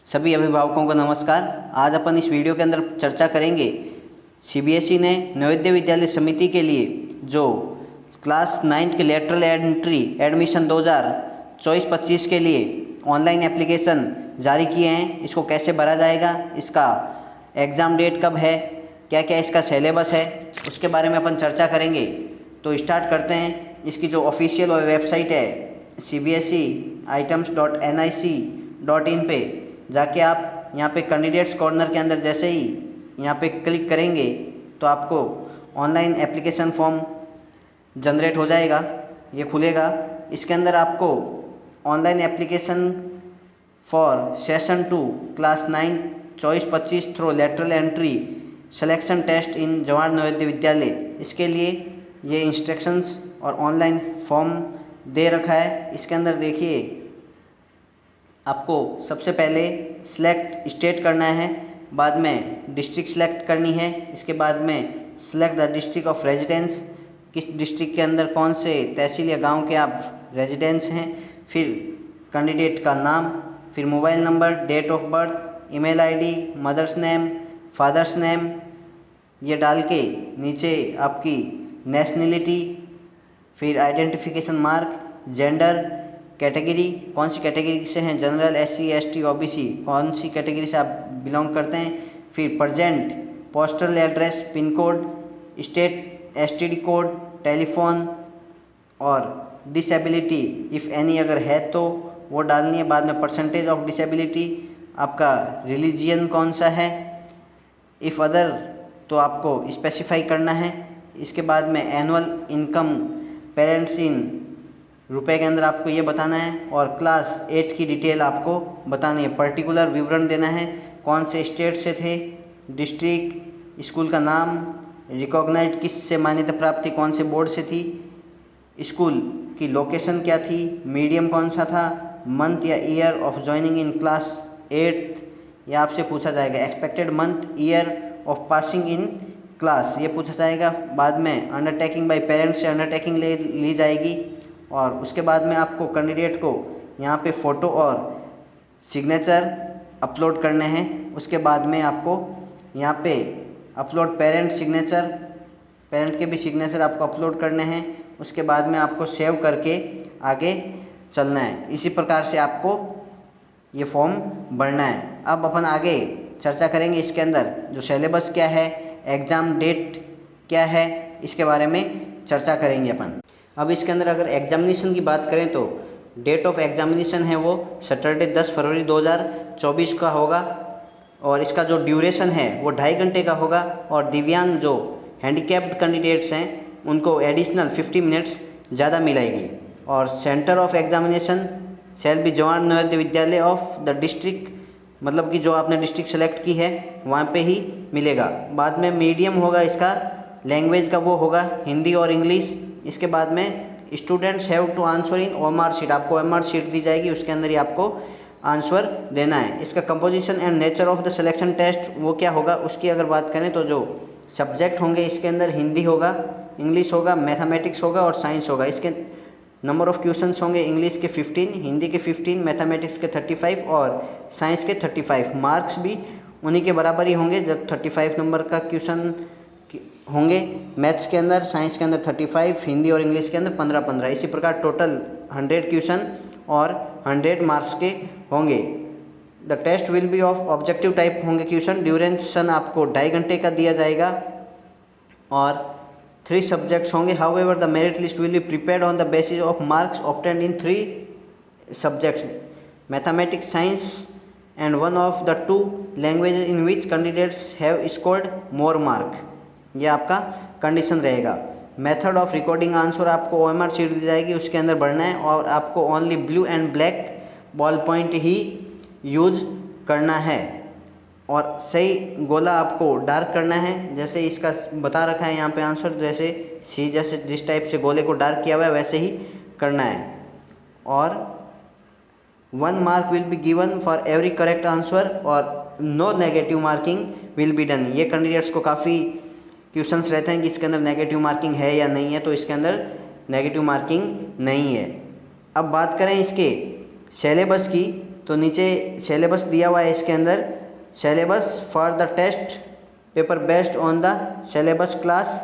सभी अभिभावकों को नमस्कार। आज अपन इस वीडियो के अंदर चर्चा करेंगे सीबीएसई ने नवोदय विद्यालय समिति के लिए जो क्लास 9 के लेटरल एंट्री एडमिशन 2024-25 के लिए ऑनलाइन एप्लीकेशन जारी किए हैं, इसको कैसे भरा जाएगा, इसका एग्ज़ाम डेट कब है, क्या क्या इसका सिलेबस है, उसके बारे में अपन चर्चा करेंगे। तो स्टार्ट करते हैं। इसकी जो ऑफिशियल वेबसाइट है cbseiitems.nic.in पे जाके आप यहाँ पे कैंडिडेट्स कॉर्नर के अंदर जैसे ही यहाँ पे क्लिक करेंगे तो आपको ऑनलाइन एप्लीकेशन फॉर्म जनरेट हो जाएगा, ये खुलेगा। इसके अंदर आपको online application for session 2 class 9 24-25 through lateral entry selection test in Jawahar Navodaya Vidyalaya, इसके लिए ये इंस्ट्रक्शंस और ऑनलाइन फॉर्म दे रखा है। इसके अंदर देखिए आपको सबसे पहले सिलेक्ट स्टेट करना है, बाद में डिस्ट्रिक्ट सेलेक्ट करनी है, इसके बाद में select the district of residence, किस डिस्ट्रिक्ट के अंदर कौन से तहसील या गांव के आप रेजिडेंस हैं, फिर कैंडिडेट का नाम, फिर mobile number, date of birth, email ID, mother's name, father's name, ये डाल के नीचे आपकी नेशनलिटी, फिर आइडेंटिफिकेशन मार्क, जेंडर, कैटेगरी, कौन सी कैटेगरी से हैं, जनरल, एससी, एसटी, ओबीसी, कौन सी कैटेगरी से आप बिलोंग करते हैं, फिर present postal address, pin code, state STD code, telephone और डिसेबिलिटी इफ़ एनी अगर है तो वो डालनी है। बाद में परसेंटेज ऑफ डिसेबिलिटी, आपका रिलीजियन कौन सा है, इफ़ अदर तो आपको स्पेसिफाई करना है। इसके बाद में एनुअल इनकम पेरेंट्स इन रुपए के अंदर आपको ये बताना है और क्लास 8 की डिटेल आपको बतानी है, पर्टिकुलर विवरण देना है, कौन से स्टेट से थे, डिस्ट्रिक्ट, स्कूल का नाम, रिकॉग्नाइज्ड किस से मान्यता प्राप्त थी, कौन से बोर्ड से थी, स्कूल की लोकेशन क्या थी, मीडियम कौन सा था, मंथ या year of joining in class 8 या आपसे पूछा जाएगा, expected month year of passing in class ये पूछा जाएगा। बाद में अंडरटेकिंग बाय पेरेंट्स से अंडरटेकिंग ली जाएगी और उसके बाद में आपको कैंडिडेट को यहाँ पे फ़ोटो और सिग्नेचर अपलोड करने हैं। उसके बाद में आपको यहाँ पे अपलोड पेरेंट सिग्नेचर, पेरेंट के भी सिग्नेचर आपको अपलोड करने हैं। उसके बाद में आपको सेव करके आगे चलना है। इसी प्रकार से आपको ये फॉर्म भरना है। अब अपन आगे चर्चा करेंगे इसके अंदर जो सिलेबस क्या है, एग्ज़ाम डेट क्या है, इसके बारे में चर्चा करेंगे अपन। अब इसके अंदर अगर एग्जामिनेशन की बात करें तो डेट ऑफ एग्जामिनेशन है वो सैटरडे 10 फरवरी 2024 का होगा और इसका जो ड्यूरेशन है वो 2.5 घंटे का होगा और दिव्यांग जो हैंडीकैप्ड कैंडिडेट्स हैं उनको एडिशनल 50 मिनट्स ज़्यादा मिलेगी। और centre of examination shall be Jawahar Navodaya विद्यालय ऑफ द डिस्ट्रिक्ट, मतलब कि जो आपने डिस्ट्रिक्ट सेलेक्ट की है वहाँ पे ही मिलेगा। बाद में मीडियम होगा इसका, लैंग्वेज का वो होगा हिंदी और इंग्लिश। इसके बाद में students have to answer in OMR sheet, आपको ओएमआर शीट दी जाएगी, उसके अंदर ही आपको आंसर देना है। इसका composition and nature of the selection test वो क्या होगा, उसकी अगर बात करें तो जो सब्जेक्ट होंगे इसके अंदर हिंदी होगा, इंग्लिश होगा, मैथमेटिक्स होगा और साइंस होगा। इसके नंबर ऑफ़ क्वेश्चंस होंगे इंग्लिश के 15, हिंदी के 15, मैथमेटिक्स के 35 और साइंस के 35। मार्क्स भी उन्हीं के बराबर ही होंगे, जब 35 नंबर का क्वेश्चन होंगे मैथ्स के अंदर, साइंस के अंदर 35, हिंदी और इंग्लिश के अंदर 15-15। इसी प्रकार टोटल 100 क्वेश्चन और 100 मार्क्स के होंगे। The test will be of objective type होंगे क्वेश्चन। ड्यूरेशन आपको 2.5 घंटे का दिया जाएगा और 3 सब्जेक्ट्स होंगे। However the merit list will be prepared on the basis of marks obtained in 3 subjects, mathematics, science and one of the 2 languages in which candidates have scored more mark. ये आपका condition रहेगा। Method of recording answer आपको OMR sheet दी जाएगी, उसके अंदर बढ़ना है और आपको only blue and black ball point he use करना है और सही गोला आपको डार्क करना है, जैसे इसका बता रखा है यहाँ पे आंसर, जैसे सी जैसे जिस टाइप से गोले को डार्क किया हुआ है वैसे ही करना है। और 1 mark will be given for every correct answer और no negative marking will be done. ये कैंडिडेट्स को काफ़ी क्वेश्चंस रहते हैं कि इसके अंदर नेगेटिव मार्किंग है या नहीं है, तो इसके अंदर नेगेटिव मार्किंग नहीं है। अब बात करें इसके सिलेबस की, तो नीचे सिलेबस दिया हुआ है इसके अंदर, syllabus for the test paper based on the syllabus class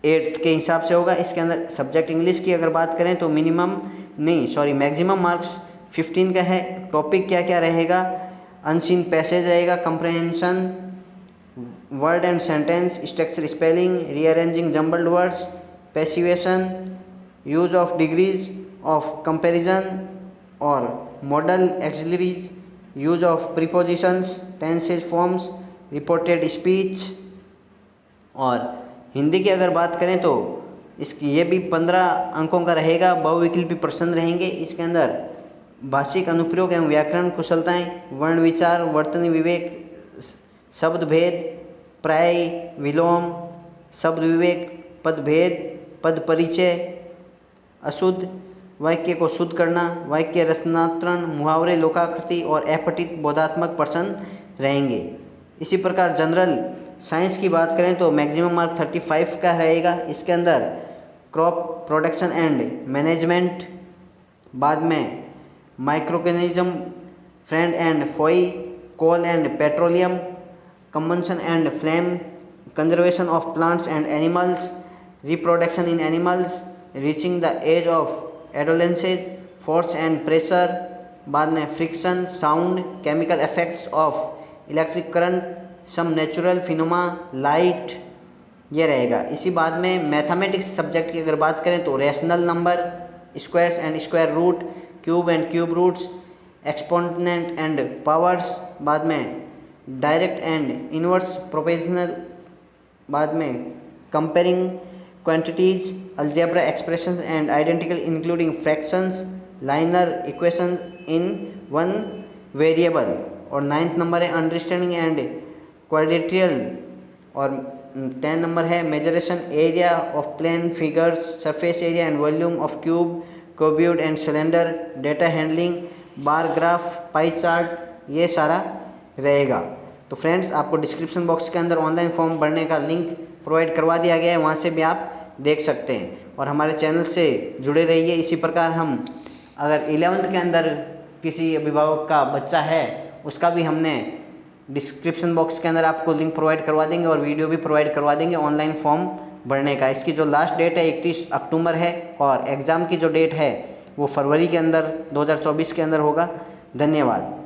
8th के हिसाब से होगा। इसके अंदर सब्जेक्ट इंग्लिश की अगर बात करें तो मैक्सिमम मार्क्स 15 का है। टॉपिक क्या क्या रहेगा, अनसीन पैसेज रहेगा, comprehension, word and sentence structure, spelling, rearranging jumbled words, passivation, use of degrees of comparison और modal auxiliaries, use of prepositions, tenses forms, reported speech. और हिंदी की अगर बात करें तो इसकी ये भी 15 अंकों का रहेगा। बहुविकल्पी प्रश्न रहेंगे इसके अंदर, भाषिक अनुप्रयोग एवं व्याकरण कुशलताएं, वर्ण विचार, वर्तनी विवेक, शब्द भेद, प्राय विलोम, शब्द विवेक, पद भेद, पद परिचय, अशुद्ध वाक्य को शुद्ध करना, वाक्य रचनात्रण, मुहावरे, लोकाकृति और अपठित बोधात्मक प्रश्न रहेंगे। इसी प्रकार जनरल साइंस की बात करें तो मैक्सिमम मार्क 35 का रहेगा। इसके अंदर क्रॉप प्रोडक्शन एंड मैनेजमेंट, बाद में microorganism, friend and foe, coal and petroleum, combustion and flame, conservation of plants and animals, reproduction in animals, reaching the age of adolescence, force and pressure, बाद में friction, sound, chemical effects of electric current, some natural phenomena, light, ये रहेगा। इसी बाद में mathematics subject की अगर बात करें तो rational number, squares and square root, cube and cube roots, exponent and powers, बाद में डायरेक्ट एंड इनवर्स प्रोपोर्शनल, बाद में comparing quantities, algebra expressions and identical including fractions, linear equations in one variable. और 9th नंबर है understanding and क्वाड्रेटियल। और 10 number है mensuration area of plane figures, surface area and volume of cube, cuboid and cylinder, data handling, bar graph, pie chart, ये सारा रहेगा। तो friends, आपको description box के अंदर ऑनलाइन फॉर्म भरने का लिंक प्रोवाइड करवा दिया गया है, वहाँ से भी आप देख सकते हैं। और हमारे चैनल से जुड़े रहिए। इसी प्रकार हम अगर 11th के अंदर किसी अभिभावक का बच्चा है, उसका भी हमने डिस्क्रिप्शन बॉक्स के अंदर आपको लिंक प्रोवाइड करवा देंगे और वीडियो भी प्रोवाइड करवा देंगे ऑनलाइन फॉर्म भरने का। इसकी जो लास्ट डेट है 31 अक्टूबर है और एग्ज़ाम की जो डेट है वो फरवरी के अंदर 2024 के अंदर होगा। धन्यवाद।